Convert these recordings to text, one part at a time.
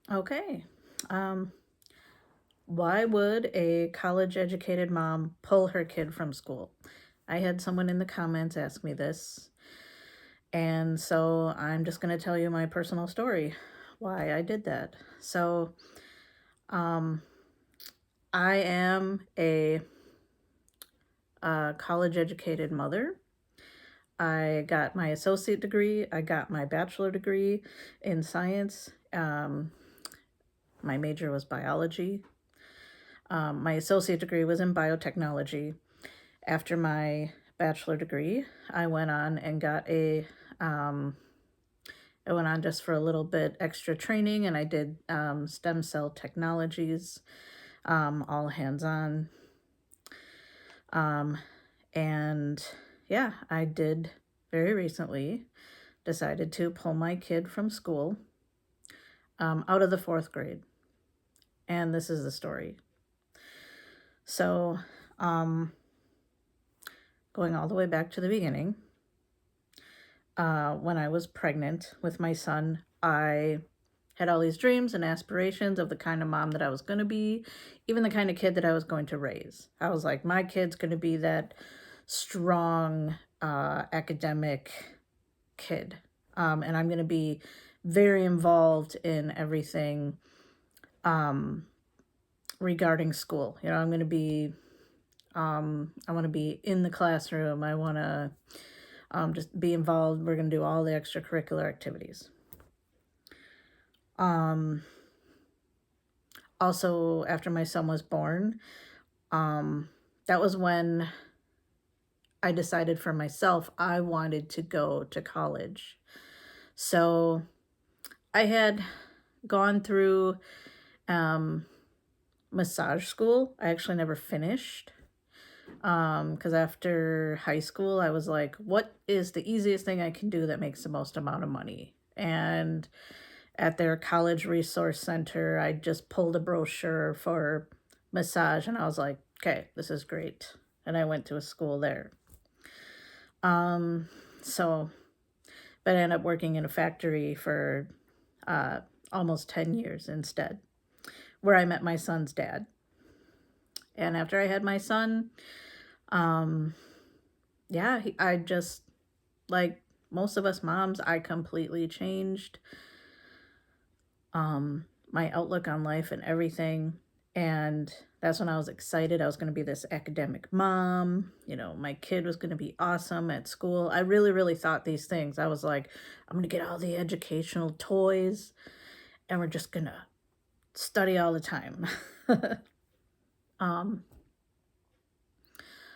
Okay. Um, why would a college educated mom pull her kid from school? I had someone in the comments ask me this, and so I'm just going to tell you my personal story why I did that. So, um, I am a college educated mother. I got my associate degree, I got my bachelor degree in science. My major was biology. My associate degree was in biotechnology. After my bachelor degree, I went on and got um, I went on just for a little bit extra training, and I did stem cell technologies, all hands on. Um, and yeah, I did very recently decided to pull my kid from school out of the fourth grade. And this is the story. So, um, going all the way back to the beginning, when I was pregnant with my son, I had all these dreams and aspirations of the kind of mom that I was going to be, even the kind of kid that I was going to raise. I was like, my kid's going to be that strong academic kid. And I'm going to be very involved in everything regarding school. I'm going to be, I want to be in the classroom. I want to just be involved. We're going to do all the extracurricular activities. Um, Also, after my son was born, that was when I decided for myself I wanted to go to college. So I had gone through um, massage school. I actually never finished because after high school, I was like, what is the easiest thing I can do that makes the most amount of money? And at their college resource center, I just pulled a brochure for massage and I was like, okay, this is great. And I went to a school there. Um, so, but I ended up working in a factory for uh, almost 10 years instead, where I met my son's dad. And after I had my son, um, yeah, I just, like most of us moms, I completely changed my outlook on life and everything. And that's when I was excited. I was going to be this academic mom. My kid was going to be awesome at school. I really, really thought these things. I was like, I'm going to get all the educational toys and we're just going to study all the time. um,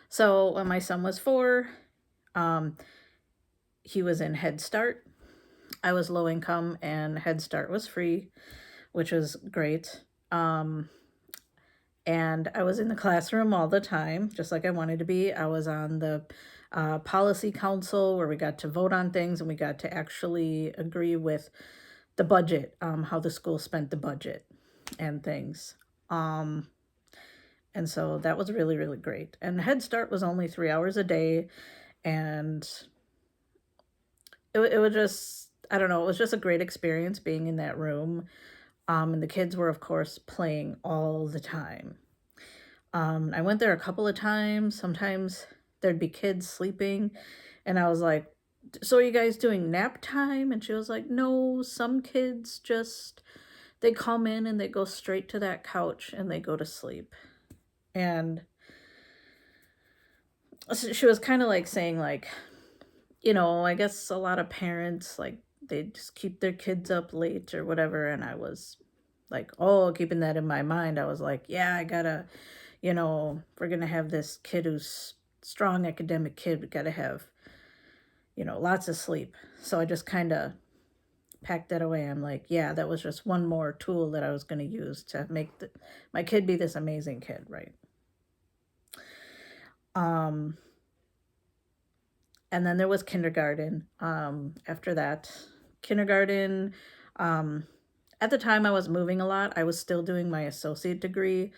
so when my son was 4, um, he was in Head Start. I was low income and Head Start was free, which was great. And I was in the classroom all the time, just like I wanted to be. I was on the policy council where we got to vote on things and we got to actually agree with the budget, how the school spent the budget and things. And so that was really, really great. And Head Start was only 3 hours a day. And it was just, I don't know, it was just a great experience being in that room. And the kids were, of course, playing all the time. I went there a couple of times. Sometimes there'd be kids sleeping, and I was like, so are you guys doing nap time? And she was like, no, some kids just, they come in and they go straight to that couch and they go to sleep. And she was kind of like saying, like, I guess a lot of parents, like, they just keep their kids up late or whatever. And I was like, oh, keeping that in my mind, I was like, yeah, I gotta, we're gonna have this kid who's strong academic kid. We gotta have, lots of sleep. So I just kind of packed that away. I'm like, yeah, that was just one more tool that I was gonna use to make my kid be this amazing kid, right? Um, and then there was kindergarten. After that, kindergarten. Um, at the time, I was moving a lot. I was still doing my associate degree,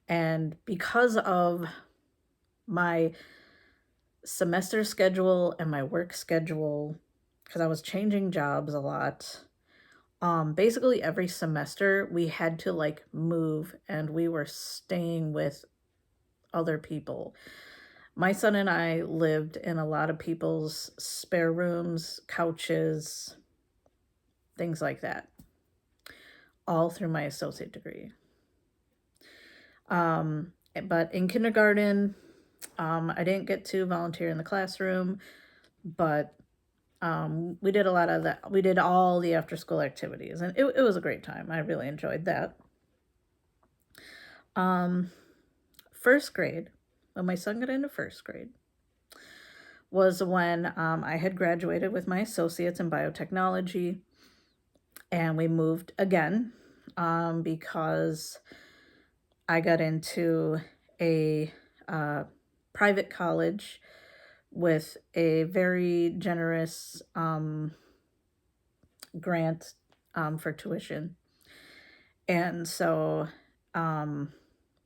and because of my semester schedule and my work schedule, because I was changing jobs a lot, Basically every semester we had to like move, and we were staying with other people. My son and I lived in a lot of people's spare rooms, couches, things like that, all through my associate degree. But in kindergarten, I didn't get to volunteer in the classroom, but we did a lot of that. We did all the after school activities, and it was a great time. I really enjoyed that. Um, First grade, when my son got into first grade, was when I had graduated with my associates in biotechnology, and we moved again because I got into a private college with a very generous grant for tuition. And so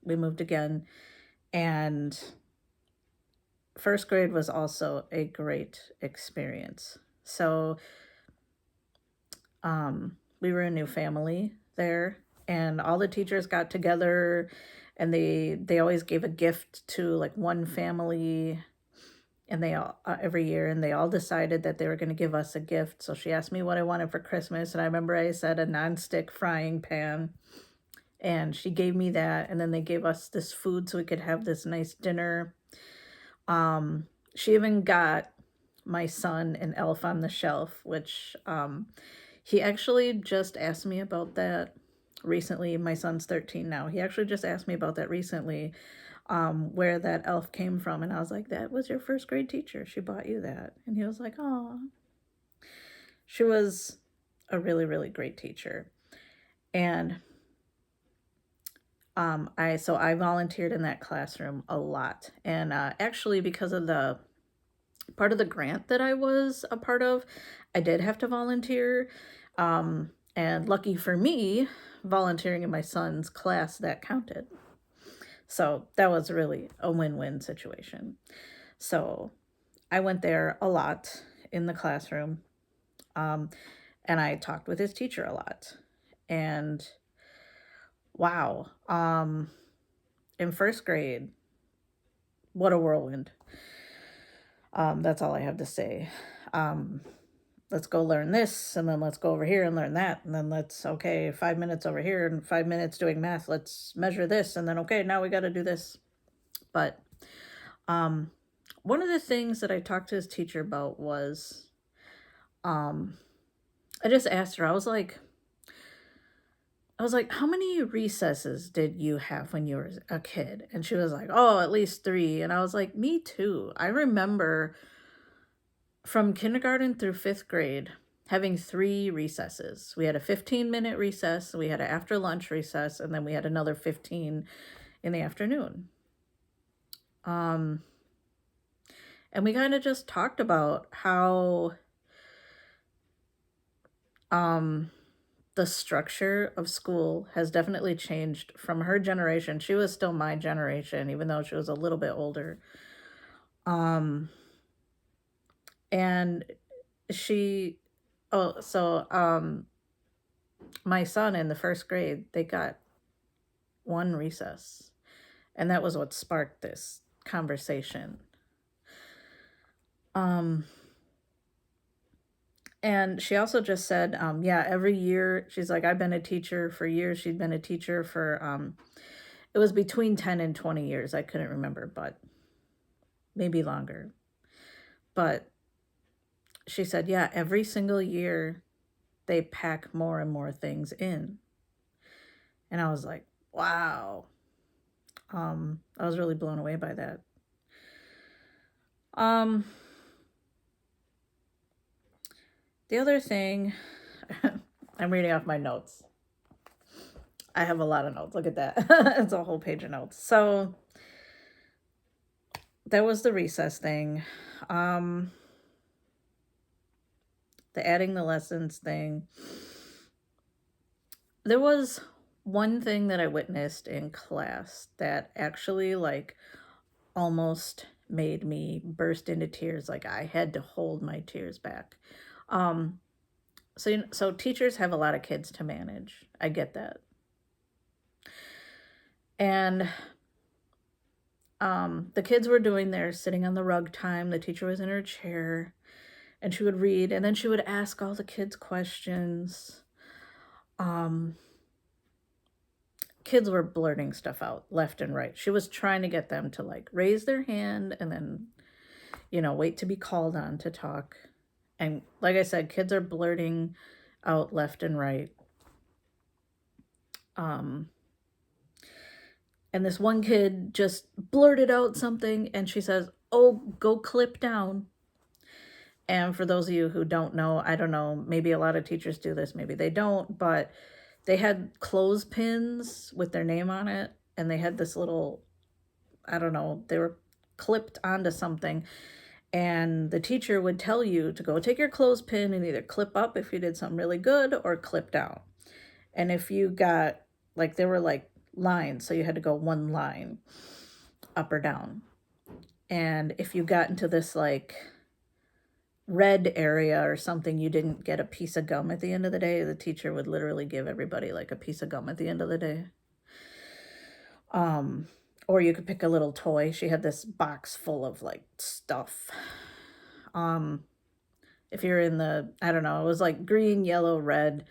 we moved again. And first grade was also a great experience. So we were a new family there, and all the teachers got together, and they always gave a gift to like one family, and they all every year, and they all decided that they were going to give us a gift. So she asked me what I wanted for Christmas, and I remember I said a nonstick frying pan, and she gave me that, and then they gave us this food so we could have this nice dinner. She even got my son an Elf on the Shelf, which he actually just asked me about that recently. My son's 13 now. He actually just asked me about that recently, where that elf came from. And I was like, that was your first grade teacher. She bought you that. And he was like, oh. She was a really, really great teacher. And I volunteered in that classroom a lot. And actually, because of the part of the grant that I was a part of, I did have to volunteer. And lucky for me, volunteering in my son's class, that counted. So that was really a win-win situation. So I went there a lot in the classroom, and I talked with his teacher a lot. And wow, in first grade, what a whirlwind. That's all I have to say. Let's go learn this, and then let's go over here and learn that, and then okay, 5 minutes over here and 5 minutes doing math, let's measure this, and then okay, now we got to do this. But one of the things that I talked to his teacher about was I just asked her, I was like, how many recesses did you have when you were a kid? And she was like, oh, at least 3. And I was like, me too. I remember from kindergarten through 5th grade having 3 recesses. We had a 15-minute recess, we had an after lunch recess, and then we had another 15 in the afternoon. And we kind of just talked about how the structure of school has definitely changed from her generation. She was still my generation, even though she was a little bit older. And my son in the first grade, they got 1 recess. And that was what sparked this conversation. And she also just said, yeah, every year, she's like, I've been a teacher for years. She'd been a teacher for, it was between 10 and 20 years. I couldn't remember, but maybe longer. But she said, yeah, every single year they pack more and more things in. And I was like, wow. I was really blown away by that. The other thing, I'm reading off my notes. I have a lot of notes. Look at that. It's a whole page of notes. So that was the recess thing. The adding the lessons thing. There was one thing that I witnessed in class that actually like almost made me burst into tears. Like I had to hold my tears back. So teachers have a lot of kids to manage. I get that. And the kids were doing their sitting on the rug time. The teacher was in her chair and she would read, and then she would ask all the kids questions. Kids were blurting stuff out left and right. She was trying to get them to like raise their hand and then, wait to be called on to talk. And like I said, kids are blurting out left and right. And this one kid just blurted out something and she says, "Oh, go clip down." And for those of you who don't know, I don't know, maybe a lot of teachers do this, maybe they don't, but they had clothespins with their name on it, and they had this little, I don't know, they were clipped onto something, and the teacher would tell you to go take your clothespin and either clip up if you did something really good or clip down. And if you got, like, there were like lines, so you had to go one line up or down. And if you got into this like red area or something, you didn't get a piece of gum at the end of the day. The teacher would literally give everybody like a piece of gum at the end of the day. Or you could pick a little toy. She had this box full of like stuff. If you're in the, I don't know, it was like green, yellow, red.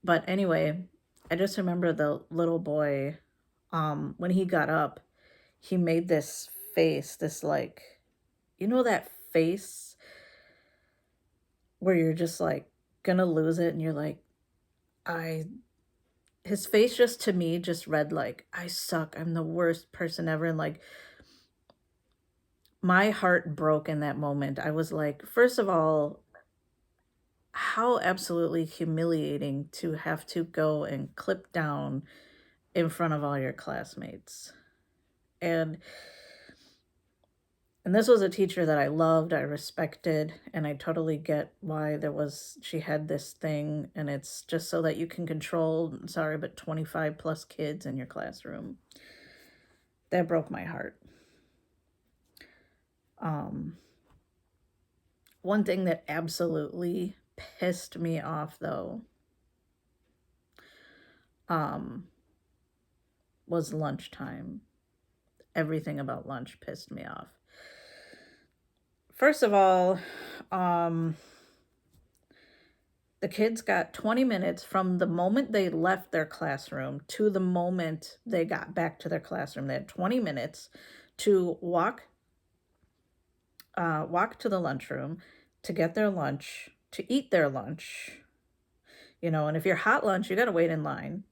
But anyway, I just remember the little boy, when he got up, he made this face, this like, that face where you're just like gonna lose it and you're like, his face just to me just read like, I suck, I'm the worst person ever. And like, my heart broke in that moment. I was like, first of all, how absolutely humiliating to have to go and clip down in front of all your classmates. And this was a teacher that I loved, I respected, and I totally get why she had this thing, and it's just so that you can control, sorry, but 25 plus kids in your classroom. That broke my heart. One thing that absolutely pissed me off, though, was lunchtime. Everything about lunch pissed me off. First of all, the kids got 20 minutes from the moment they left their classroom to the moment they got back to their classroom. They had 20 minutes to walk to the lunchroom, to get their lunch, to eat their lunch. And if you're hot lunch, you got to wait in line.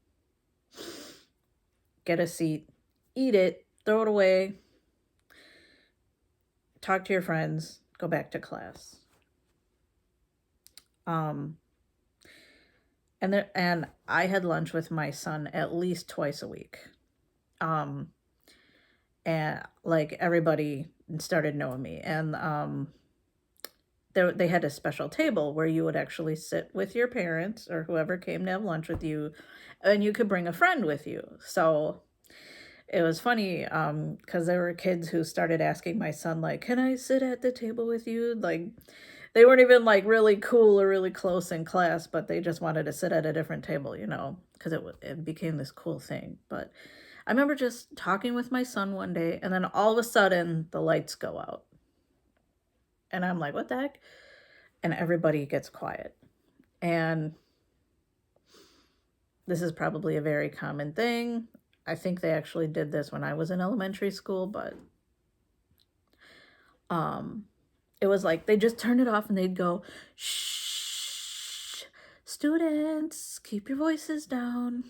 Get a seat, eat it, throw it away, talk to your friends, go back to class. And I had lunch with my son at least twice a week. And like everybody started knowing me, and they had a special table where you would actually sit with your parents or whoever came to have lunch with you, and you could bring a friend with you. So it was funny, because there were kids who started asking my son, like, "Can I sit at the table with you?" Like, they weren't even like really cool or really close in class, but they just wanted to sit at a different table, because it became this cool thing. But I remember just talking with my son one day, and then all of a sudden the lights go out. And I'm like, what the heck? And everybody gets quiet. And this is probably a very common thing. I think they actually did this when I was in elementary school, but it was like they just turned it off and they'd go, "Shh, students, keep your voices down."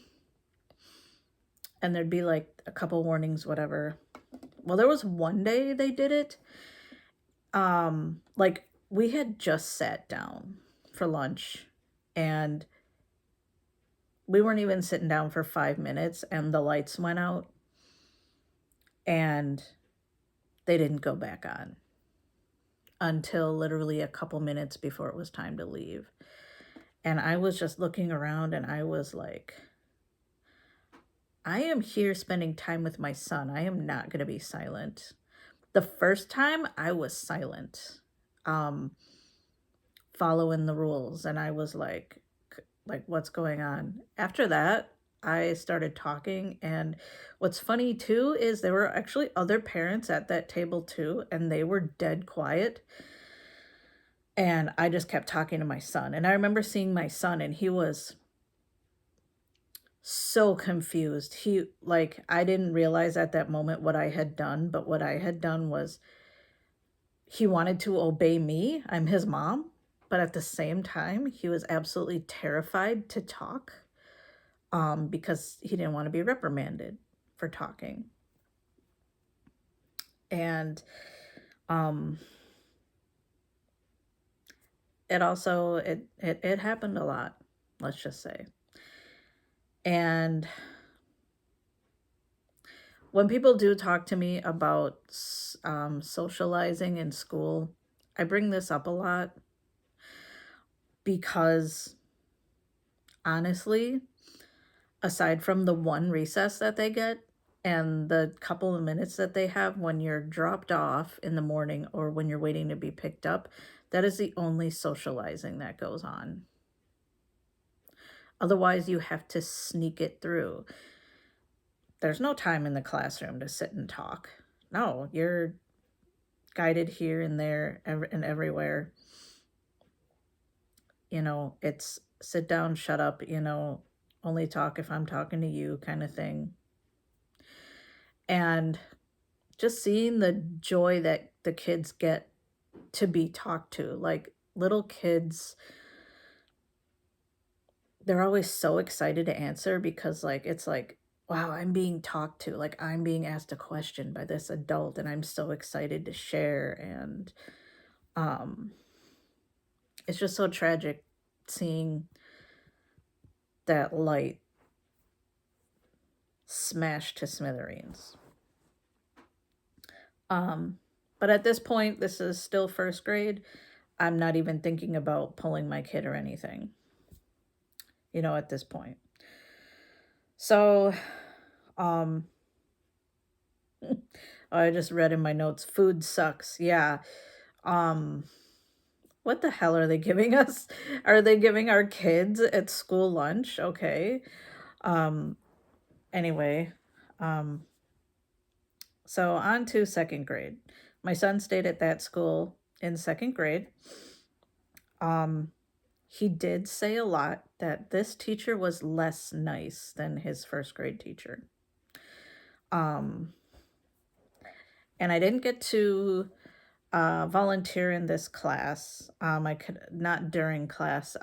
And there'd be like a couple warnings, whatever. Well, there was one day they did it. Like we had just sat down for lunch and we weren't even sitting down for 5 minutes and the lights went out and they didn't go back on until literally a couple minutes before it was time to leave. And I was just looking around and I was like, I am here spending time with my son. I am not going to be silent. The first time I was silent. following the rules, and I was like, what's going on? After that, I started talking, and what's funny too is there were actually other parents at that table too, and they were dead quiet. And I just kept talking to my son. And I remember seeing my son, and he was so confused. I didn't realize at that moment what I had done, but what I had done was he wanted to obey me. I'm his mom. But at the same time, he was absolutely terrified to talk because he didn't want to be reprimanded for talking. And um, it happened a lot, let's just say. And when people do talk to me about socializing in school, I bring this up a lot because honestly, aside from the one recess that they get and the couple of minutes that they have when you're dropped off in the morning or when you're waiting to be picked up, that is the only socializing that goes on. Otherwise, you have to sneak it through. There's no time in the classroom to sit and talk. No, you're guided here and there and everywhere. It's sit down, shut up, only talk if I'm talking to you kind of thing. And just seeing the joy that the kids get to be talked to, like little kids, they're always so excited to answer because it's like, wow, I'm being talked to, like I'm being asked a question by this adult and I'm so excited to share. And it's just so tragic seeing that light smashed to smithereens. But at this point, this is still first grade. I'm not even thinking about pulling my kid or anything, at this point. So, I just read in my notes, food sucks. Yeah. What the hell are they giving us? Are they giving our kids at school lunch? Okay. Anyway, so on to second grade. My son stayed at that school in second grade. He did say a lot that this teacher was less nice than his first grade teacher. And I didn't get to volunteer in this class. I could not during class.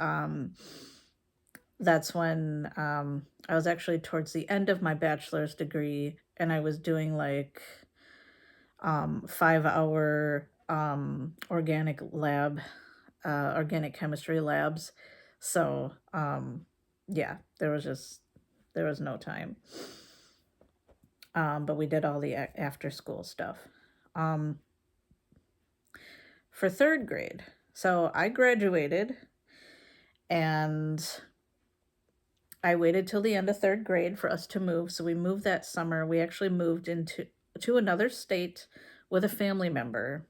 That's when I was actually towards the end of my bachelor's degree, and I was doing 5-hour organic chemistry labs. So yeah, there was no time. But we did all the after school stuff. For third grade, so I graduated and I waited till the end of third grade for us to move. So we moved that summer. We actually moved to another state with a family member.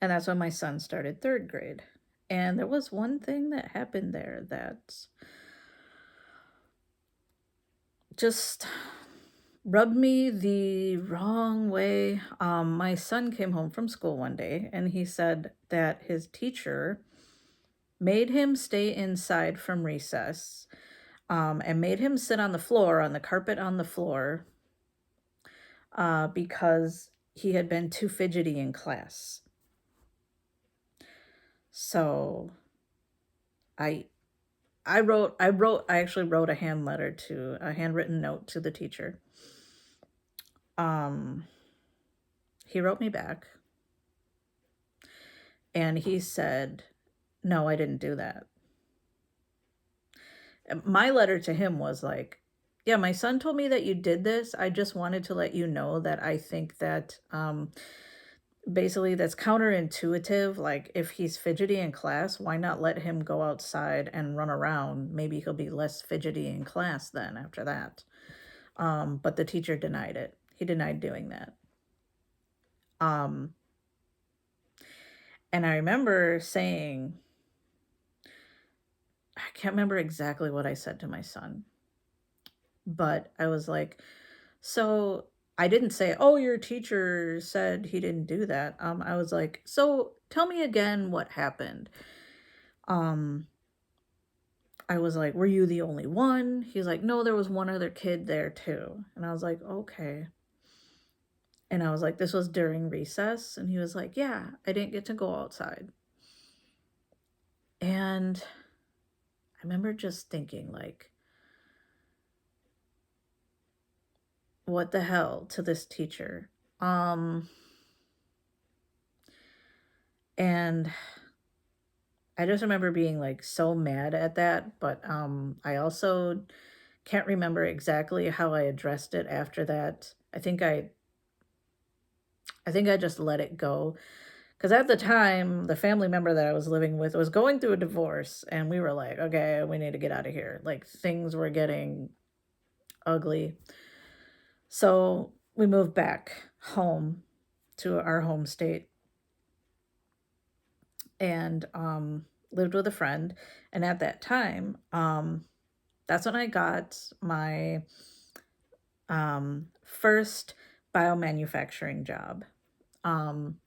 And that's when my son started third grade. And there was one thing that happened there that just rubbed me the wrong way. My son came home from school one day and he said that his teacher made him stay inside from recess and made him sit on the floor, on the carpet on the floor, because he had been too fidgety in class. So I actually wrote a handwritten note to the teacher. He wrote me back and he said, no, I didn't do that. My letter to him was like, yeah, my son told me that you did this. I just wanted to let you know that I think that basically that's counterintuitive. Like if he's fidgety in class, why not let him go outside and run around? Maybe he'll be less fidgety in class then after that. But the teacher denied it. He denied doing that. And I remember saying, I can't remember exactly what I said to my son, but I was like, so I didn't say, "Oh, your teacher said he didn't do that." I was like, "So tell me again what happened." Um, I was like, "Were you the only one?" He's like, "No, there was one other kid there too." And I was like, "Okay." And I was like, "This was during recess?" And he was like, "Yeah, I didn't get to go outside." And I remember just thinking, like, what the hell to this teacher? Um, and I just remember being like so mad at that, but I also can't remember exactly how I addressed it after that. I think I just let it go because at the time the family member that I was living with was going through a divorce and we were like, okay, we need to get out of here. Like things were getting ugly. So we moved back home to our home state and lived with a friend. And at that time, that's when I got my first biomanufacturing job, um,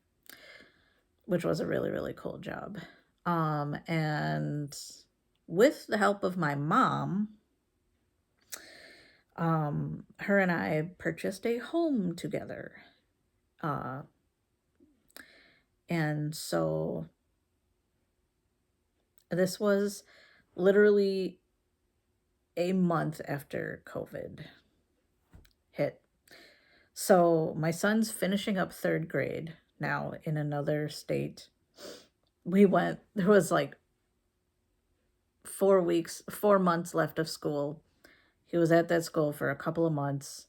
which was a really, really cool job. And with the help of my mom, her and I purchased a home together. Uh, and so this was literally a month after COVID hit. So my son's finishing up third grade now in another state. There was like 4 weeks, 4 months left of school. He was at that school for a couple of months.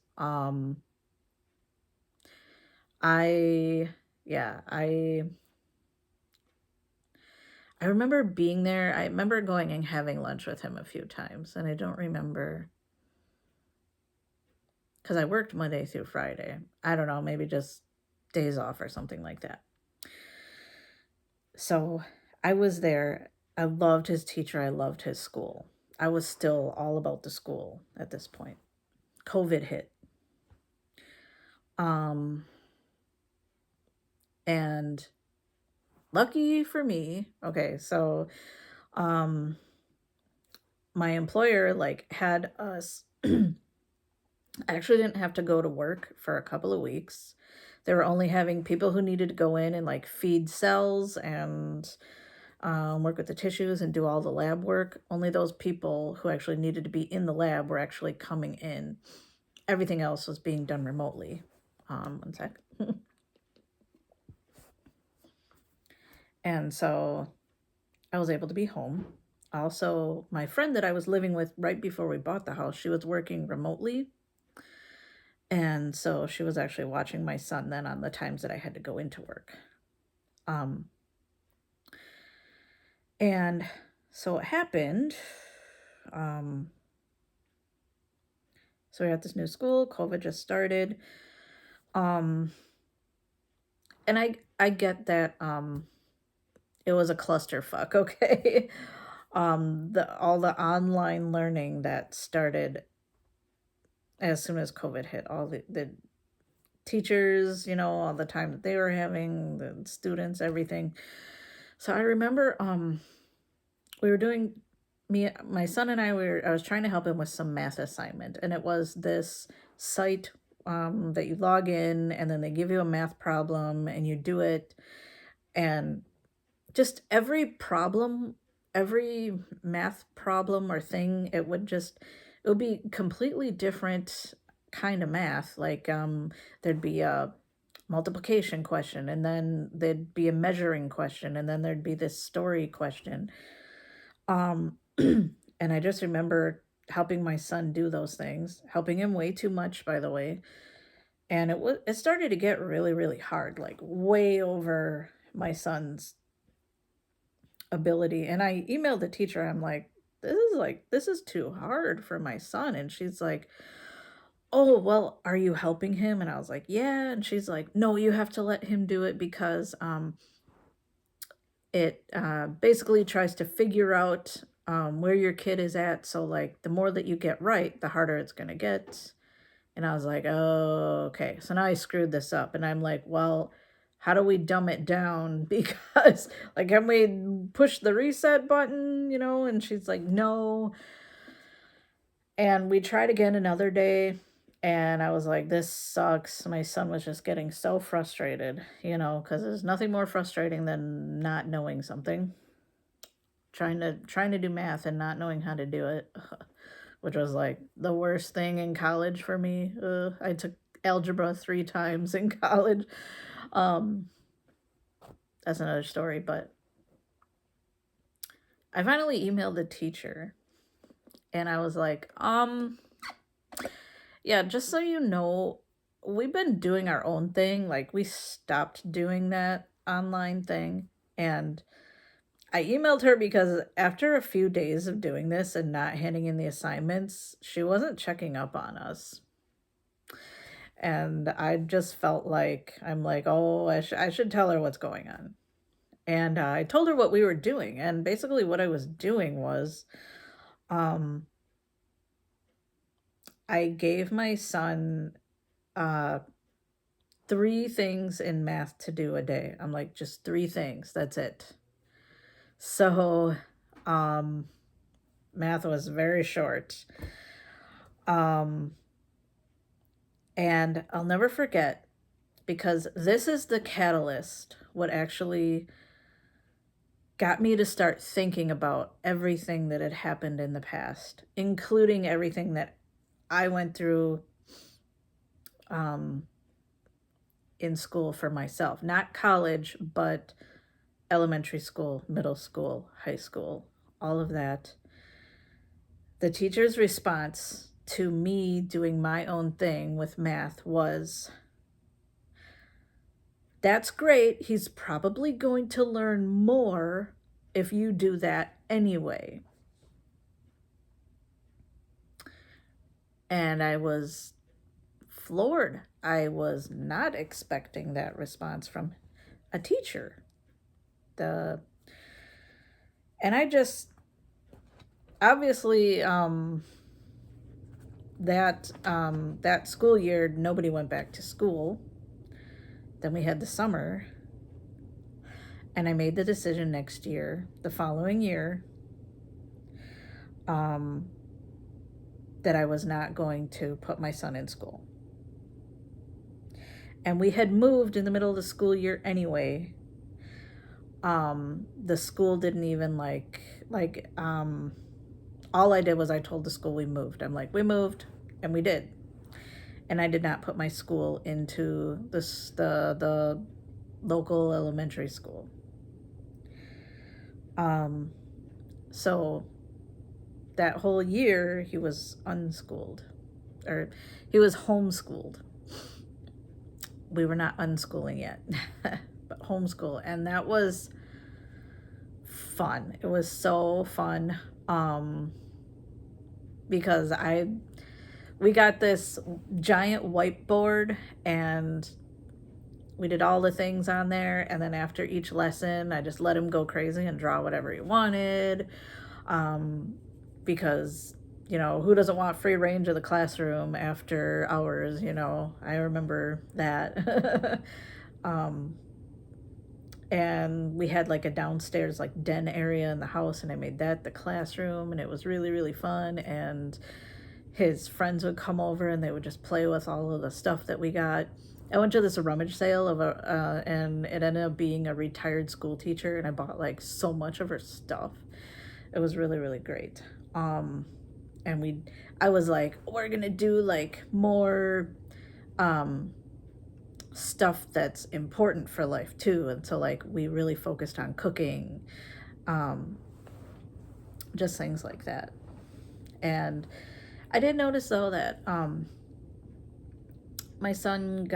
I, yeah, I remember being there. I remember going and having lunch with him a few times, and I don't remember because I worked Monday through Friday. I don't know, maybe just days off or something like that. So I was there. I loved his teacher. I loved his school. I was still all about the school at this point. COVID hit. Um, and lucky for me, okay, so um my employer like had us I actually didn't have to go to work for a couple of weeks. They were only having people who needed to go in and like feed cells and work with the tissues and do all the lab work. Only those people who actually needed to be in the lab were actually coming in. Everything else was being done remotely. One sec. And so I was able to be home. Also, my friend that I was living with right before we bought the house, she was working remotely. And so she was actually watching my son then on the times that I had to go into work. Um, and so it happened. Um, so we're at this new school, COVID just started. Um, and I get that it was a clusterfuck, okay? All the online learning that started as soon as COVID hit, all the teachers, all the time that they were having, the students, everything. So I remember we were doing my son and I was trying to help him with some math assignment, and it was this site that you log in and then they give you a math problem and you do it, and just every math problem or thing, it would be completely different kind of math. Like there'd be a multiplication question, and then there'd be a measuring question, and then there'd be this story question. And I just remember helping my son do those things, helping him way too much, by the way. And it started to get really, really hard, like way over my son's ability. And I emailed the teacher. I'm like, this is too hard for my son. And she's like, "Oh, well, are you helping him?" And I was like, "Yeah." And she's like, "No, you have to let him do it because It basically tries to figure out where your kid is at. So, like, the more that you get right, the harder it's going to get. And I was like, oh, okay. So now I screwed this up. And I'm like, well, how do we dumb it down? Because, like, can we push the reset button, And she's like, no. And we tried again another day. And I was like, this sucks. My son was just getting so frustrated, because there's nothing more frustrating than not knowing something. Trying to do math and not knowing how to do it, which was like the worst thing in college for me. I took algebra 3 times in college. Um, that's another story, but I finally emailed the teacher and I was like, yeah, just so you know, we've been doing our own thing. Like, we stopped doing that online thing. And I emailed her because after a few days of doing this and not handing in the assignments, she wasn't checking up on us. And I just felt like, I'm like, oh, I should tell her what's going on. And I told her what we were doing. And basically, what I was doing was um, I gave my son uh, 3 things in math to do a day. I'm like, just 3 things. That's it. So um, math was very short. Um, and I'll never forget, because this is the catalyst, what actually got me to start thinking about everything that had happened in the past, including everything that I went through um, in school for myself. Not college, but elementary school, middle school, high school, all of that. The teacher's response to me doing my own thing with math was, that's great. He's probably going to learn more if you do that anyway. And I was floored. I was not expecting that response from a teacher. And I just, obviously, that school year, nobody went back to school. Then we had the summer, and I made the decision next year, the following year, that I was not going to put my son in school. And we had moved in the middle of the school year anyway. The school didn't even all I did was I told the school we moved. I'm like, we moved, and we did. And I did not put my school into the local elementary school. So that whole year he was unschooled, or he was homeschooled. We were not unschooling yet, but homeschool, and that was fun. It was so fun, because we got this giant whiteboard, and we did all the things on there, and then after each lesson, I just let him go crazy and draw whatever he wanted, because, who doesn't want free range of the classroom after hours, I remember that. And we had like a downstairs like den area in the house, and I made that the classroom, and it was really, really fun. And his friends would come over and they would just play with all of the stuff that we got. I went to this rummage sale and it ended up being a retired school teacher, and I bought like so much of her stuff. It was really, really great. And I was like, we're gonna do like more stuff that's important for life too. And so like we really focused on cooking, just things like that. And I did notice though that my son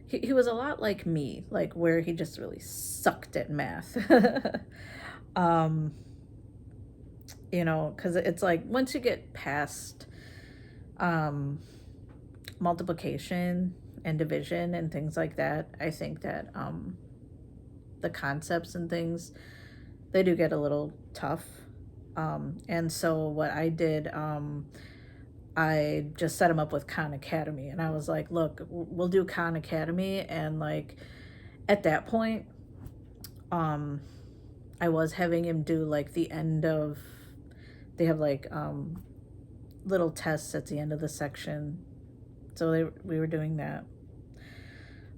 he was a lot like me, like where he just really sucked at math. Because it's like once you get past multiplication and division and things like that, I think that the concepts and things, they do get a little tough. And so what I did, I just set him up with Khan Academy, and I was like, look, we'll do Khan Academy. And like at that point, um, I was having him do like the end of, they have like little tests at the end of the section. So we were doing that.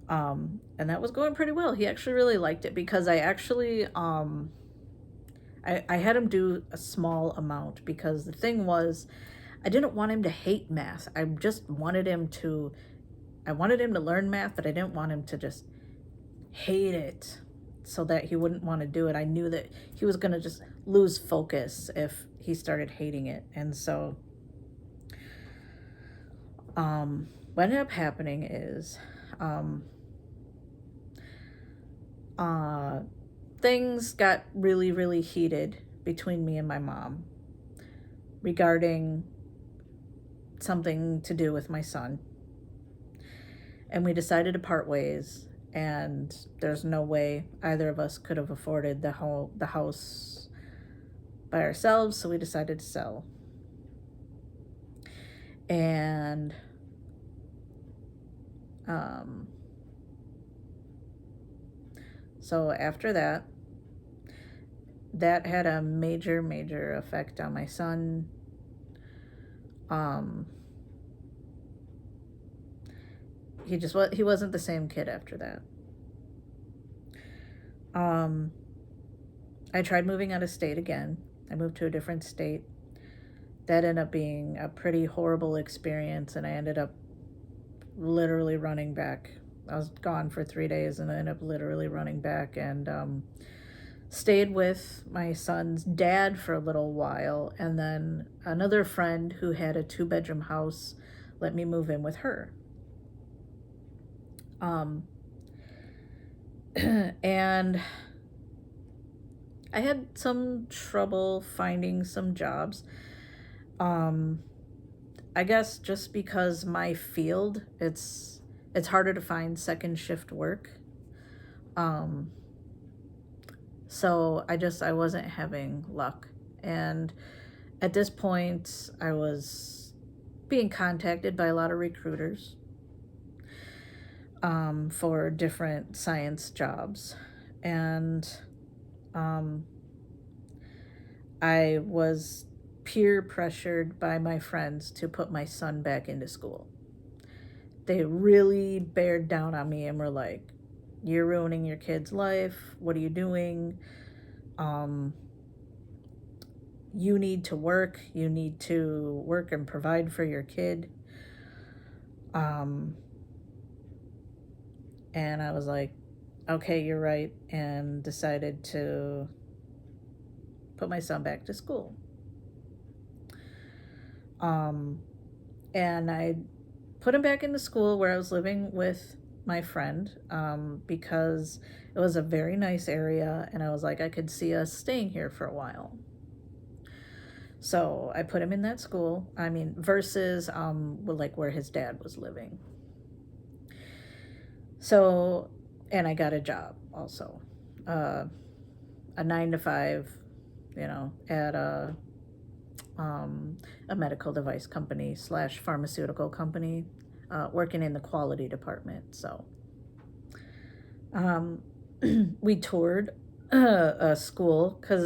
And that was going pretty well. He actually really liked it because I actually, I had him do a small amount because the thing was, I didn't want him to hate math. I wanted him to learn math, but I didn't want him to just hate it so that he wouldn't want to do it. I knew that he was going to just lose focus if he started hating it. And so, what ended up happening is, things got really, really heated between me and my mom regarding something to do with my son. And we decided to part ways, and there's no way either of us could have afforded the house by ourselves, so we decided to sell. And so after that, that had a major, major effect on my son. He wasn't the same kid after that. I tried moving out of state again. I moved to a different state. That ended up being a pretty horrible experience, and I ended up literally running back. I was gone for 3 days, and I ended up literally running back and stayed with my son's dad for a little while, and then another friend who had a 2-bedroom house let me move in with her. And I had some trouble finding some jobs. I guess just because my field, it's harder to find second shift work. So I wasn't having luck. And at this point, I was being contacted by a lot of recruiters for different science jobs. And I was peer pressured by my friends to put my son back into school. They really bared down on me and were like, you're ruining your kid's life. What are you doing? You need to work. You need to work and provide for your kid. And I was like, okay, you're right, and decided to put my son back to school. And I put him back into school where I was living with my friend, because it was a very nice area, and I was like, I could see us staying here for a while. So I put him in that school. I mean, versus like where his dad was living. So, and I got a job also, a 9 to 5, at a medical device company / pharmaceutical company, working in the quality department. So, we toured a school because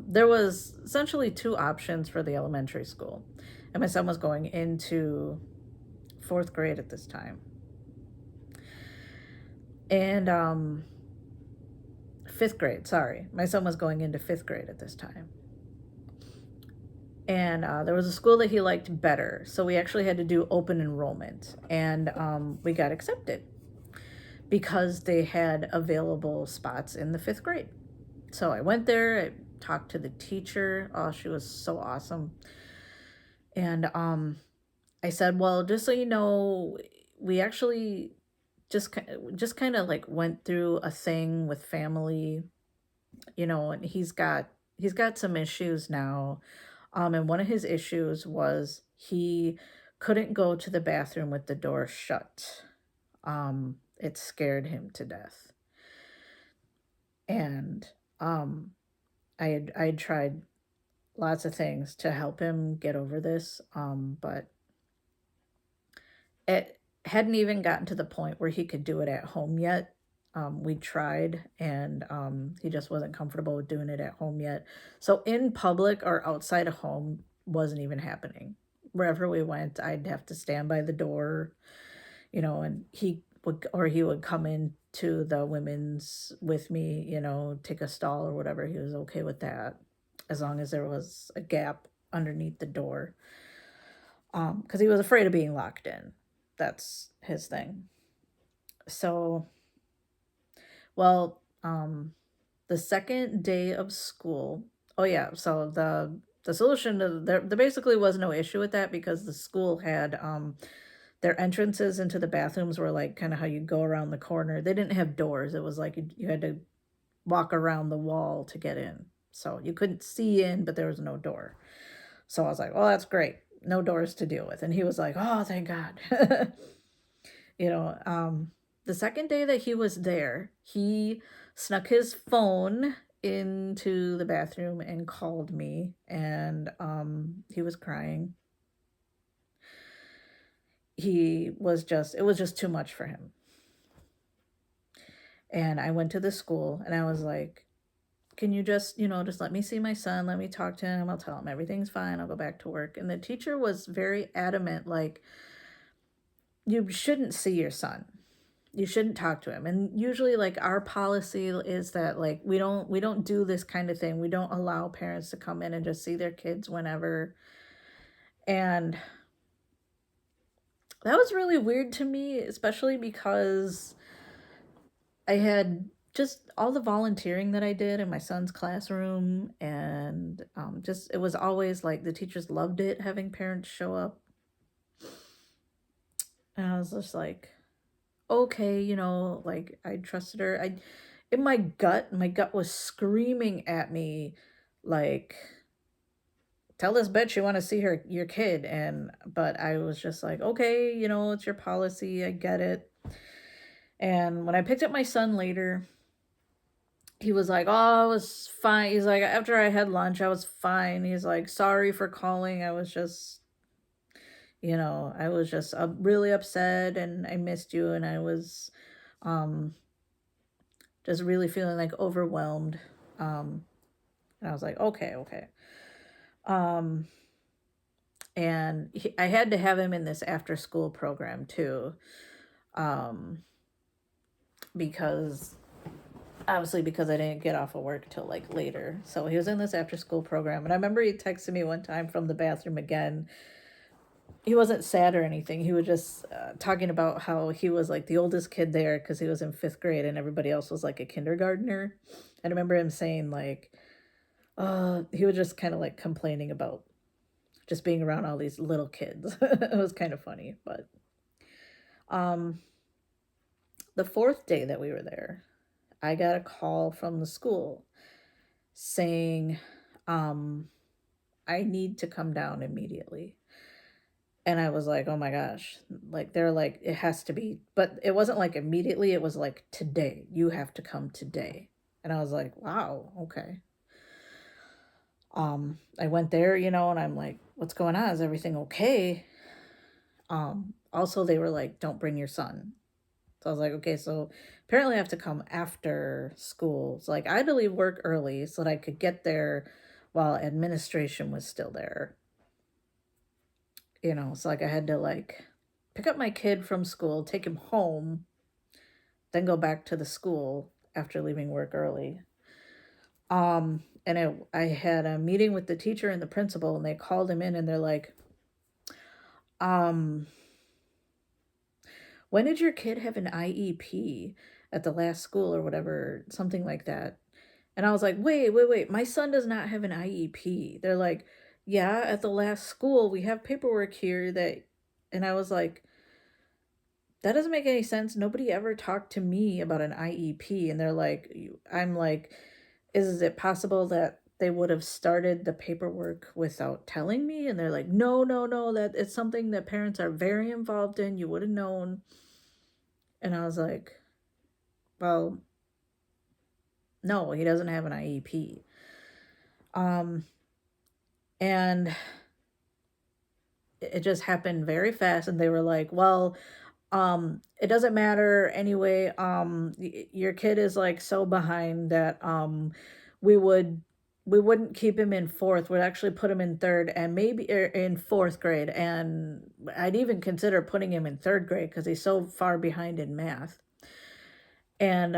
there was essentially 2 options for the elementary school, and my son was going into 4th grade at this time. And 5th grade, sorry. My son was going into 5th grade at this time. And there was a school that he liked better. So we actually had to do open enrollment. And we got accepted because they had available spots in the 5th grade. So I went there, I talked to the teacher. Oh, she was so awesome. And I said, well, just so you know, we actually just kind of like went through a thing with family, and he's got some issues now. And one of his issues was he couldn't go to the bathroom with the door shut. It scared him to death. And I had tried lots of things to help him get over this, but it hadn't even gotten to the point where he could do it at home yet. We tried, and he just wasn't comfortable with doing it at home yet. So in public or outside of home wasn't even happening. Wherever we went, I'd have to stand by the door, and he would come in to the women's with me, take a stall or whatever. He was okay with that, as long as there was a gap underneath the door. Because he was afraid of being locked in. That's his thing. So, well, the second day of school. Oh yeah, so the solution to there basically was no issue with that, because the school had their entrances into the bathrooms were like kind of how you go around the corner. They didn't have doors. It was like you had to walk around the wall to get in. So you couldn't see in, but there was no door. So I was like, "Oh, that's great. No doors to deal with." And he was like, "Oh, thank God." you know, um the second day that he was there, he snuck his phone into the bathroom and called me, and he was crying. It was just too much for him. And I went to the school and I was like, "Can you just let me see my son, let me talk to him, I'll tell him everything's fine, I'll go back to work." And the teacher was very adamant, like, "You shouldn't see your son. You shouldn't talk to him." And usually, like, our policy is that, like, we don't do this kind of thing. We don't allow parents to come in and just see their kids whenever. And that was really weird to me, especially because I had just all the volunteering that I did in my son's classroom, and just it was always like the teachers loved it having parents show up. And I was just like, okay, like, I trusted her. In my gut was screaming at me, like, "Tell this bitch you want to see your kid." But I was just like, okay, it's your policy, I get it. And when I picked up my son later, he was like, "Oh, I was fine." He's like, "After I had lunch, I was fine." He's like, "Sorry for calling. I was just really upset, and I missed you, and I was um just really feeling like overwhelmed." Um and I was like, "Okay, okay." Um and I had to have him in this after school program too. Um because Obviously, because I didn't get off of work till like later. So he was in this after school program. And I remember he texted me one time from the bathroom again. He wasn't sad or anything. He was just talking about how he was like the oldest kid there because he was in fifth grade and everybody else was like a kindergartner. And I remember him saying, like, he was just kind of like complaining about just being around all these little kids. It was kind of funny. But um, the fourth day that we were there, I got a call from the school saying, um, "I need to come down immediately." And I was like, "Oh my gosh." Like, they're like, "It has to be," but it wasn't like immediately, it was like, "Today. You have to come today." And I was like, "Wow, okay." I went there, and I'm like, "What's going on? Is everything okay?" Also, they were like, "Don't bring your son." So I was like, "Okay, so apparently I have to come after school." So, like, I had to leave work early so that I could get there while administration was still there. So, like, I had to, like, pick up my kid from school, take him home, then go back to the school after leaving work early. I had a meeting with the teacher and the principal, and they called him in, and they're like, um, "When did your kid have an IEP at the last school," or whatever, something like that. And I was like, "Wait, wait, wait. My son does not have an IEP." They're like, "Yeah, at the last school, we have paperwork here that," and I was like, "That doesn't make any sense. Nobody ever talked to me about an IEP." And they're like, I'm like, "Is it possible that they would have started the paperwork without telling me?" And they're like, "No, no, no, that it's something that parents are very involved in. You would have known." And I was like, "Well, No, he doesn't have an IEP. Um, and it just happened very fast. And they were like, well, it doesn't matter anyway. Your kid is like so behind that we would we wouldn't keep him in fourth. We'd actually put him in third and maybe in fourth grade. And I'd even consider putting him in third grade because he's so far behind in math. And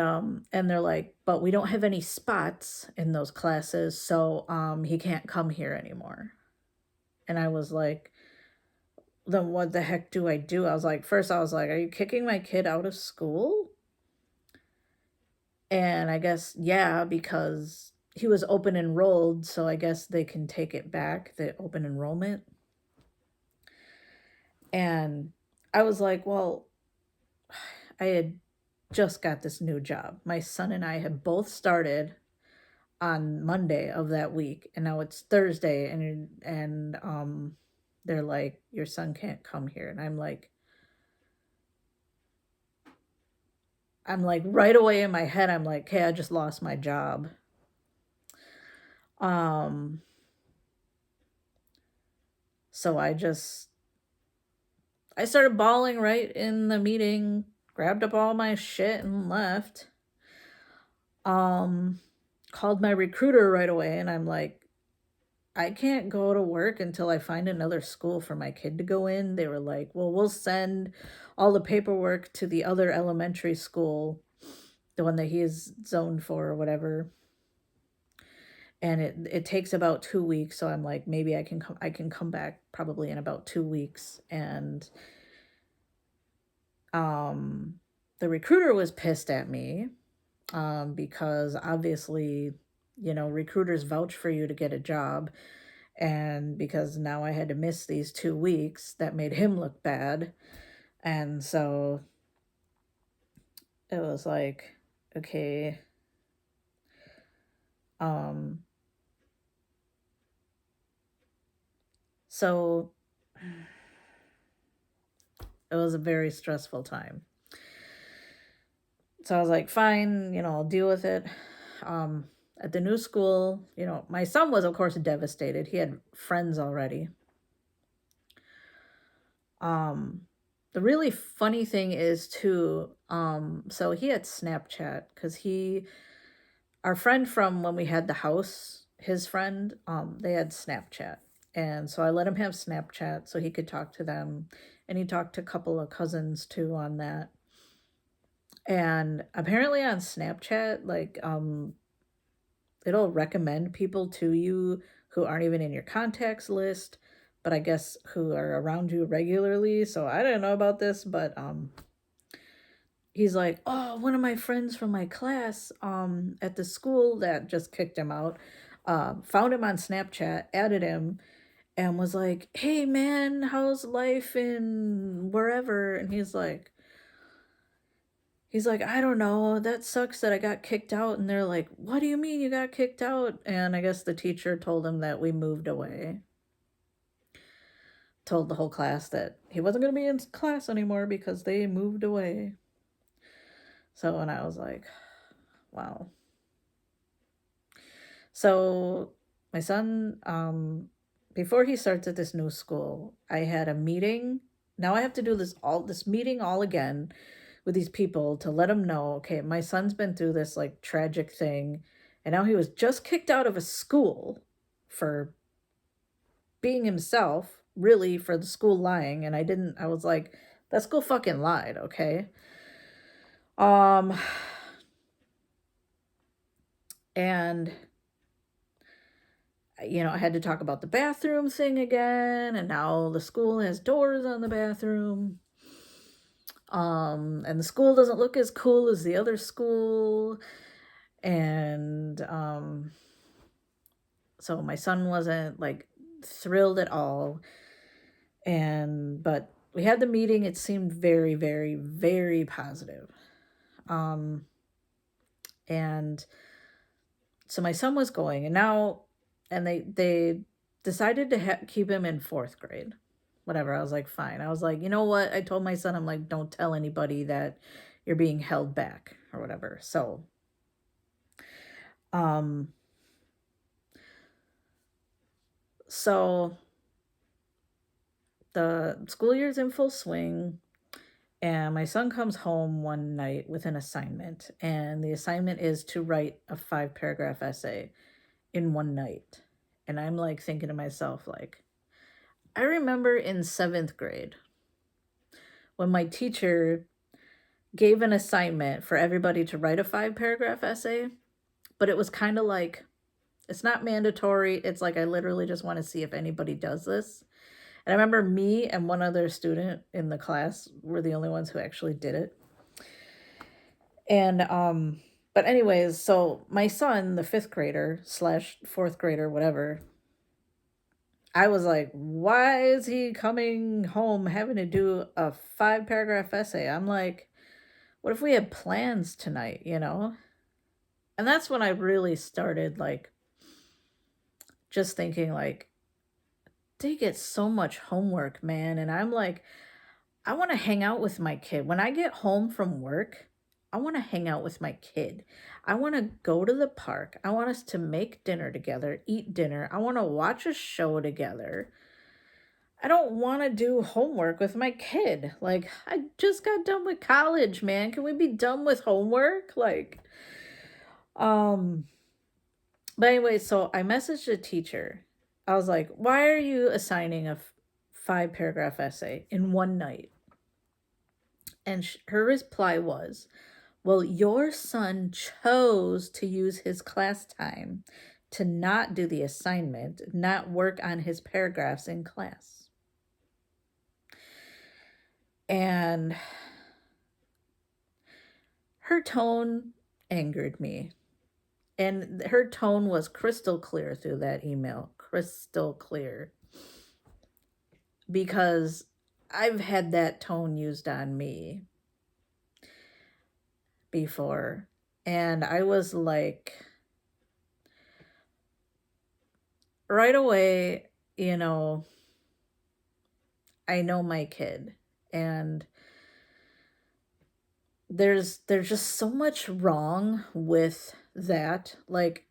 they're like, but we don't have any spots in those classes, so he can't come here anymore. And I was like, then what the heck do I do? I was like, first I was like, are you kicking my kid out of school? And I guess, yeah, because he was open enrolled, so I guess they can take it back, the open enrollment. And I was like, well, I had just got this new job. My son and I had both started on Monday of that week, and now it's Thursday, and they're like, your son can't come here. And I'm like right away in my head, I'm like, hey, I just lost my job. Um, so I started bawling right in the meeting, grabbed up all my shit and left. Um, Called my recruiter right away, and I'm like, I can't go to work until I find another school for my kid to go in. They were like, well, we'll send all the paperwork to the other elementary school, the one that he is zoned for or whatever. And it takes about 2 weeks. So I'm like, maybe I can come back probably in about 2 weeks. And um the recruiter was pissed at me, because obviously, recruiters vouch for you to get a job. And because now I had to miss these 2 weeks, that made him look bad. And so it was like, okay, um, so it was a very stressful time. So I was like, fine, I'll deal with it. Um, at the new school, my son was, of course, devastated. He had friends already. Um, the really funny thing is too, so he had Snapchat because our friend from when we had the house, his friend, they had Snapchat. And so I let him have Snapchat so he could talk to them. And he talked to a couple of cousins too on that. And apparently on Snapchat, like, it'll recommend people to you who aren't even in your contacts list, but I guess who are around you regularly. So I didn't know about this, but he's like, oh, one of my friends from my class at the school that just kicked him out found him on Snapchat, added him, and was like, hey man, how's life in wherever? And he's like, I don't know, that sucks that I got kicked out. And they're like, what do you mean you got kicked out? And I guess the teacher told him that we moved away, told the whole class that he wasn't going to be in class anymore because they moved away. So, and I was like, wow. So my son, before he starts at this new school, I had a meeting. Now I have to do this meeting all again with these people to let them know, okay, my son's been through this like tragic thing, and now he was just kicked out of a school for being himself, really, for the school lying. And I was like, that school fucking lied, okay? Um and I had to talk about the bathroom thing again, and now the school has doors on the bathroom. And the school doesn't look as cool as the other school. And so my son wasn't like thrilled at all. But we had the meeting, it seemed very, very, very positive. Um and so my son was going, and they decided to keep him in fourth grade. Whatever. I was like, fine. I was like, you know what? I told my son, I'm like, don't tell anybody that you're being held back or whatever. So Um, so the school year's in full swing, and my son comes home one night with an assignment, and the assignment is to write a 5 paragraph essay in one night. And I'm like thinking to myself, like, I remember in 7th grade when my teacher gave an assignment for everybody to write a 5 paragraph essay, but it was kind of like, it's not mandatory. It's like, I literally just want to see if anybody does this. And I remember me and one other student in the class were the only ones who actually did it. And, but anyways, so my son, the 5th grader slash 4th grader, whatever, I was like, why is he coming home having to do a 5 paragraph essay? I'm like, what if we had plans tonight, you know? And that's when I really started, like, just thinking, like, they get so much homework, man. And I'm like, I want to hang out with my kid. When I get home from work, I want to hang out with my kid. I want to go to the park. I want us to make dinner together, eat dinner. I want to watch a show together. I don't want to do homework with my kid. Like, I just got done with college, man. Can we be done with homework? Like, um, but anyway, so I messaged a teacher. I was like, why are you assigning a 5 paragraph essay in one night? And her reply was, well, your son chose to use his class time to not do the assignment, not work on his paragraphs in class. And her tone angered me. And her tone was crystal clear through that email. Crystal clear. Because I've had that tone used on me before. And I was like, right away, you know, I know my kid. And there's just so much wrong with that. Like,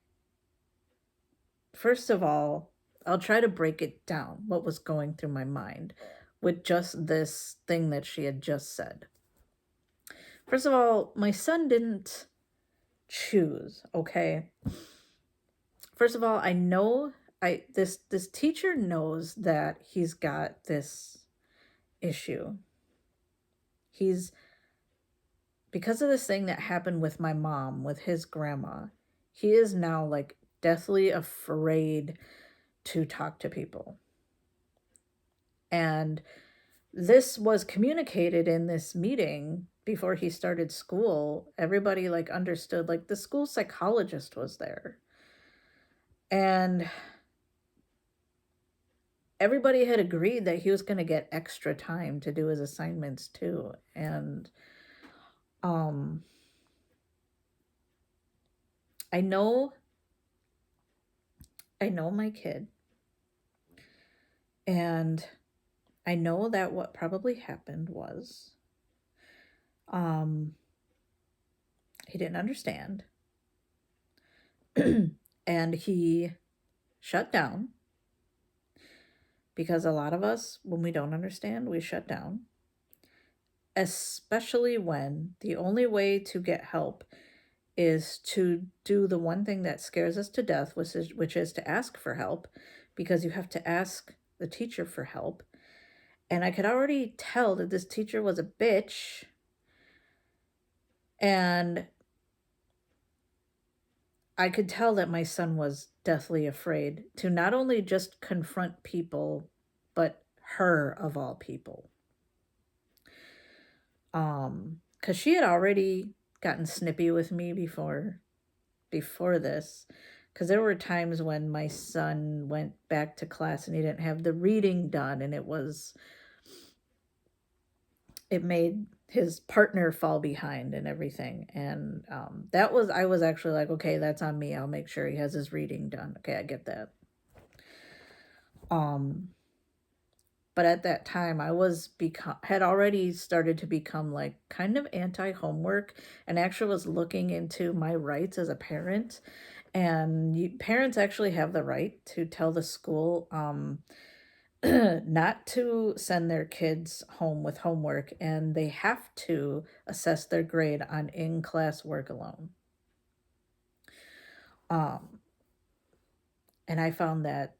first of all, I'll try to break it down, what was going through my mind with just this thing that she had just said. First of all, my son didn't choose, okay? First of all, I know this teacher knows that he's got this issue. He's, because of this thing that happened with my mom, with his grandma, he is now like deathly afraid to talk to people. And this was communicated in this meeting before he started school. Everybody like understood, like the school psychologist was there. And everybody had agreed that he was going to get extra time to do his assignments too. And I know my kid, and I know that what probably happened was he didn't understand and he shut down, because a lot of us, when we don't understand, we shut down, especially when the only way to get help is to do the one thing that scares us to death, which is to ask for help, because you have to ask the teacher for help. And I could already tell that this teacher was a bitch. And I could tell that my son was deathly afraid to not only just confront people, but her of all people. Because she had already gotten snippy with me before this, because there were times when my son went back to class and he didn't have the reading done, and it made his partner fall behind and everything. And I was actually like, okay, that's on me. I'll make sure he has his reading done. Okay, I get that. But at that time, I had already started to become like kind of anti-homework, and actually was looking into my rights as a parent. And parents actually have the right to tell the school not to send their kids home with homework, and they have to assess their grade on in-class work alone. Um, and I found that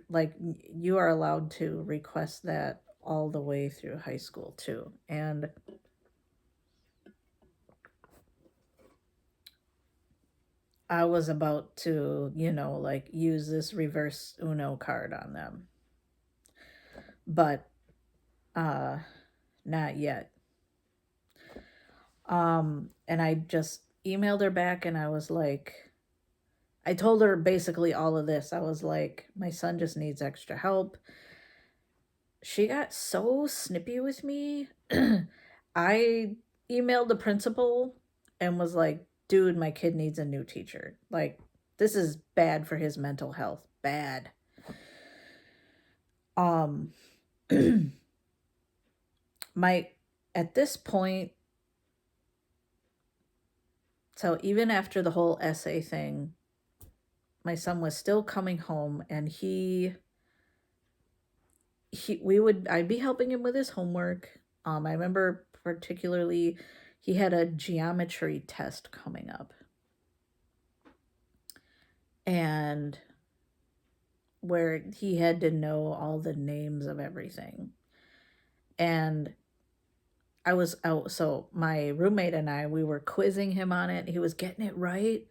like you are allowed to request that all the way through high school too. And I was about to, like use this reverse Uno card on them, but uh not yet. And I just emailed her back and I was like, I told her basically all of this. I was like, my son just needs extra help. She got so snippy with me. I emailed the principal and was like, dude, my kid needs a new teacher. Like, this is bad for his mental health. Bad. Um, my, at this point, so even after the whole essay thing, my son was still coming home and I'd be helping him with his homework. I remember particularly he had a geometry test coming up. And where he had to know all the names of everything. And I was out, so my roommate and I, we were quizzing him on it. He was getting it right.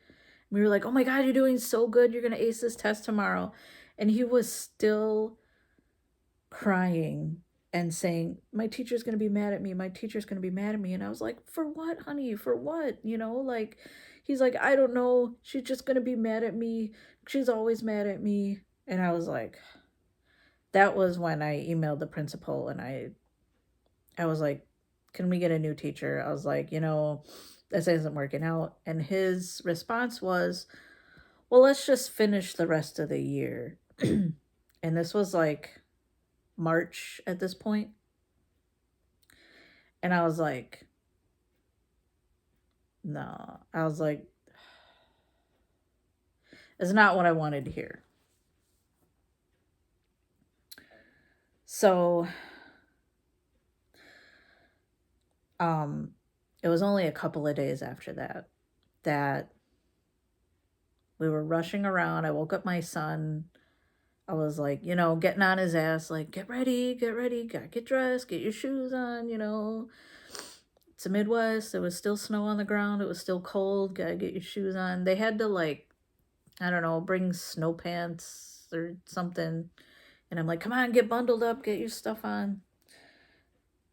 We were like, oh my God, you're doing so good. You're going to ace this test tomorrow. And he was still crying and saying, my teacher's going to be mad at me. My teacher's going to be mad at me. And I was like, for what, honey? For what? Like, he's like, I don't know. She's just going to be mad at me. She's always mad at me. And I was like, that was when I emailed the principal and I was like, can we get a new teacher? I was like, this isn't working out. And his response was, well, let's just finish the rest of the year. And this was like March at this point. And I was like, no. I was like, it's not what I wanted to hear. So, it was only a couple of days after that we were rushing around. I woke up my son. I was like, getting on his ass, like, get ready, gotta get dressed, get your shoes on, It's the Midwest. There was still snow on the ground. It was still cold. Gotta get your shoes on. They had to, like, I don't know, bring snow pants or something. And I'm like, come on, get bundled up, get your stuff on.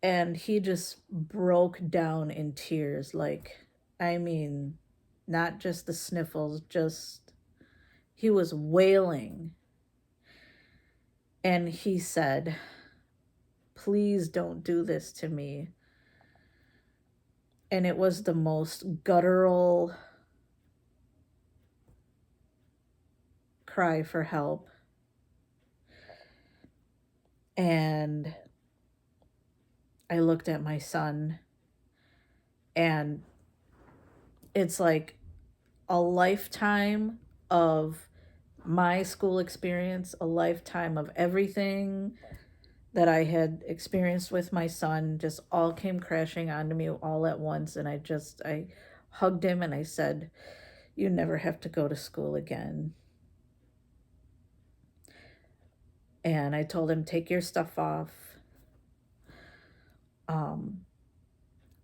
And he just broke down in tears. Like, I mean, not just the sniffles, just he was wailing. And he said, please don't do this to me. And it was the most guttural cry for help. And I looked at my son, and it's like a lifetime of my school experience, a lifetime of everything that I had experienced with my son just all came crashing onto me all at once. And I hugged him and I said, you never have to go to school again. And I told him, take your stuff off.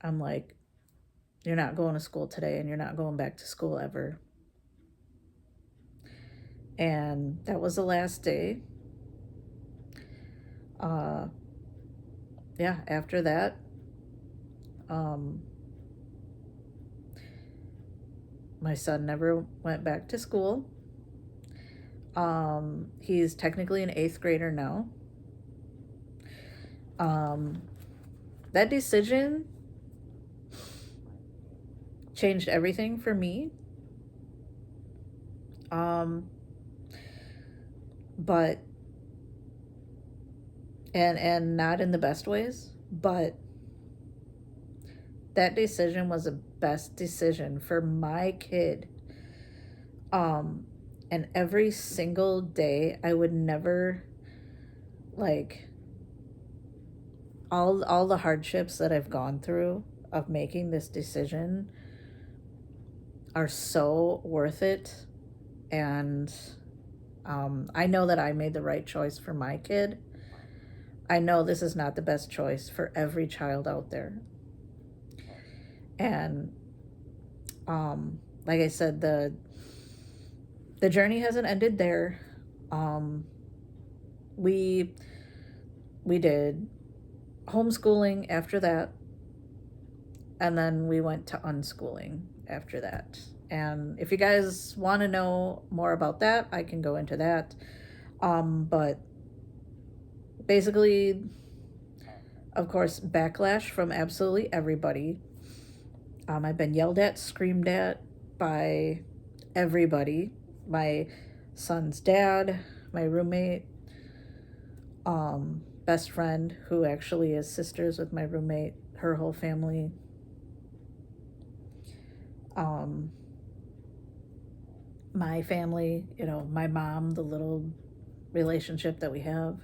I'm like, you're not going to school today and you're not going back to school ever. And that was the last day. Yeah, after that, my son never went back to school. He's technically an 8th grader now. That decision changed everything for me. But and not in the best ways, but that decision was the best decision for my kid. Um, and every single day I would never, like, all the hardships that I've gone through of making this decision are so worth it. And I know that I made the right choice for my kid. I know this is not the best choice for every child out there. And like I said, the journey hasn't ended there. Um, we we did homeschooling after that, and then we went to unschooling after that. And if you guys want to know more about that, I can go into that. But basically, of course, backlash from absolutely everybody. I've been yelled at, screamed at by everybody. My son's dad, my roommate, best friend, who actually is sisters with my roommate, her whole family. My family, my mom, the little relationship that we have.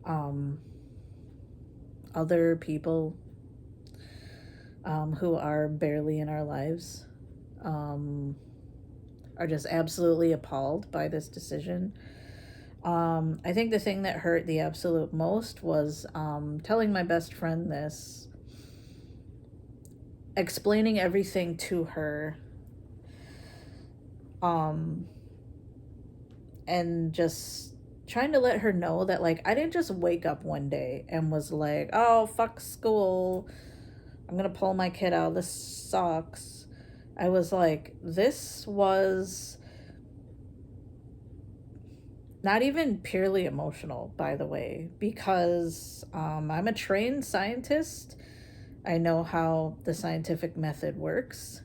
Um, Other people who are barely in our lives are just absolutely appalled by this decision. I think the thing that hurt the absolute most was telling my best friend this, explaining everything to her, and just trying to let her know that, like, I didn't just wake up one day and was like, oh, fuck school, I'm gonna pull my kid out, this sucks. I was like, this was not even purely emotional, by the way, because I'm a trained scientist. I know how the scientific method works.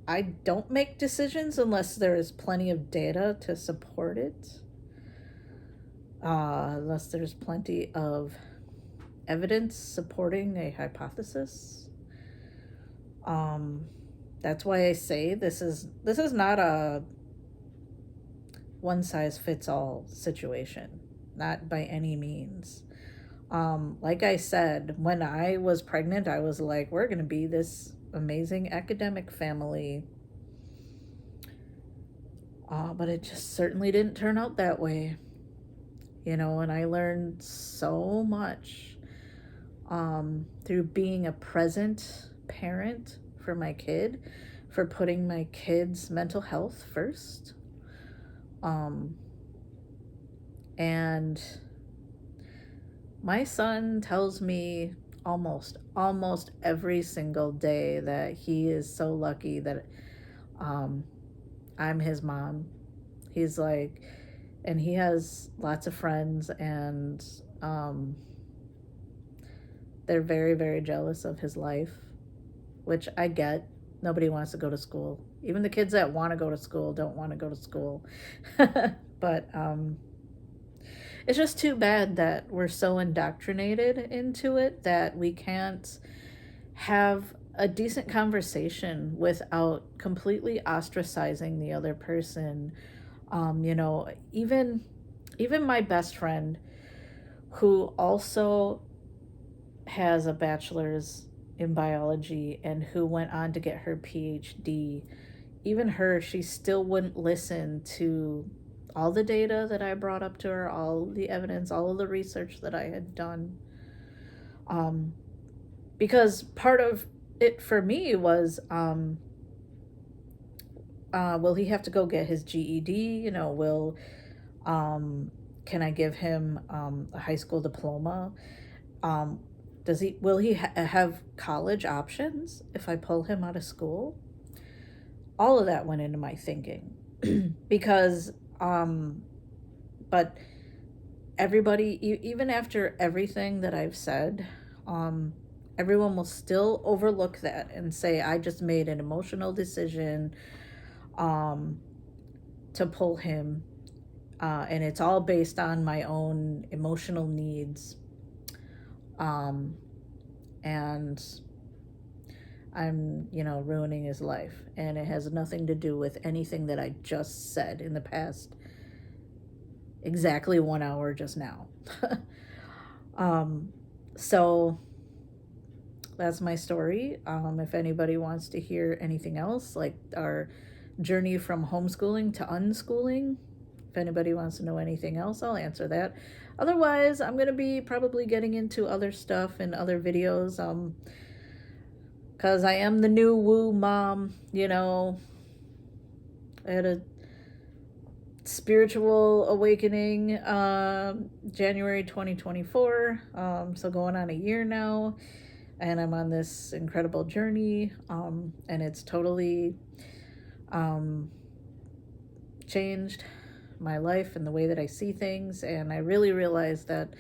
I don't make decisions unless there is plenty of data to support it, unless there's plenty of evidence supporting a hypothesis. That's why I say this is not a one size fits all situation, not by any means. Like I said, when I was pregnant, I was like, we're going to be this amazing academic family. But it just certainly didn't turn out that way. And I learned so much through being a present parent for my kid, for putting my kid's mental health first. And my son tells me almost every single day that he is so lucky that I'm his mom. He's like, and he has lots of friends, and they're very, very jealous of his life, which I get. Nobody wants to go to school. Even the kids that want to go to school don't want to go to school. But it's just too bad that we're so indoctrinated into it that we can't have a decent conversation without completely ostracizing the other person. Even my best friend, who also has a bachelor's in biology and who went on to get her PhD, even her, she still wouldn't listen to all the data that I brought up to her, all the evidence, all of the research that I had done. Because part of it for me was, will he have to go get his GED? Can I give him a high school diploma? Will he have college options if I pull him out of school? All of that went into my thinking. Because but everybody, even after everything that I've said, everyone will still overlook that and say I just made an emotional decision to pull him, and it's all based on my own emotional needs. And I'm, ruining his life. And it has nothing to do with anything that I just said in the past exactly 1 hour just now. So that's my story. If anybody wants to hear anything else, like our journey from homeschooling to unschooling, if anybody wants to know anything else, I'll answer that. Otherwise, I'm going to be probably getting into other stuff in other videos. Because I am the new woo mom, I had a spiritual awakening January 2024. So going on a year now, and I'm on this incredible journey, and it's totally changed my life and the way that I see things. And I really realized that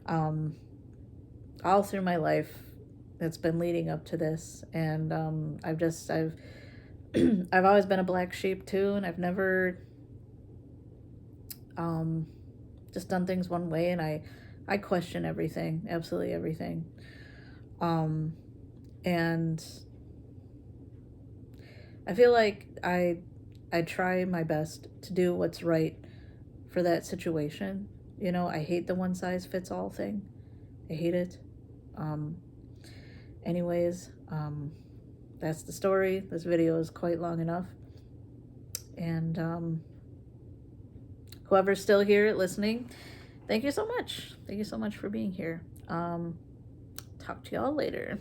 all through my life it's been leading up to this, and I've I've always been a black sheep too, and I've never just done things one way, and I question everything, absolutely everything. And I feel like I try my best to do what's right for that situation. I hate the one size fits all thing. I hate it. Anyways, that's the story. This video is quite long enough. And whoever's still here listening, thank you so much. Thank you so much for being here. Talk to y'all later.